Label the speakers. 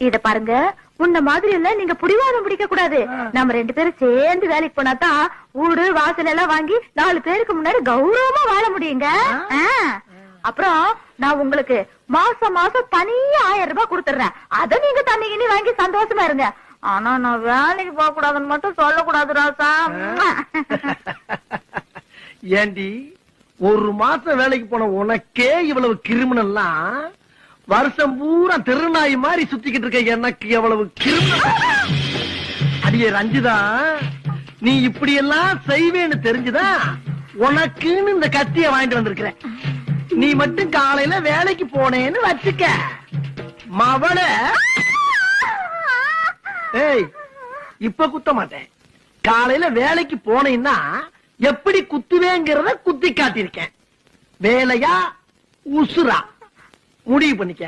Speaker 1: இத பாருங்க, உன்ன மாதிரி எல்லாம் நீங்க புடிவாதம் பிடிக்க கூடாது. நம்ம 2 பேரும் சேர்ந்து வேலைக்கு போனாதான் வீடு வாசல் எல்லாம் வாங்கி 4 பேருக்கு முன்னாடி கௌரவமா வாழ முடியுங்க. அப்புறம் நான் உங்களுக்கு மாசம் மாசம் தனியா 1000 ரூபாய் கொடுத்துறேன். அத நீங்க தண்ணிக்கினி வாங்கி சந்தோஷமா இருங்க. ஆனா நான் வேலைக்கு போக கூடாதுன்னு மட்டும் சொல்லக்கூடாது ராசா.
Speaker 2: ஏண்டி, ஒரு மாசம் வேலைக்கு போன உனக்கே இவ்வளவு கிரிமினல்லாம், வருஷம் பூரா தெருநாய் மாதிரி சுத்திக்கிட்டு இருக்க எனக்கு எவ்வளவு கிரிமினல். அடியே ரஞ்சிதா, நீ இப்படி எல்லாம் செய்வேன்னு தெரிஞ்சுதா உனக்குன்னு இந்த கத்திய வாங்கிட்டு வந்திருக்கிறேன். நீ மட்டும் காலையில வேலைக்கு போனேன்னு வச்சுக்க, மவள ஏய் இப்ப குத்த மாட்டேன். காலையில வேலைக்கு போனேன்னா எப்படி குத்துவேங்கிறத குத்தி காட்டியிருக்கேன். வேலையா உசுரா முடிவு பண்ணிக்க.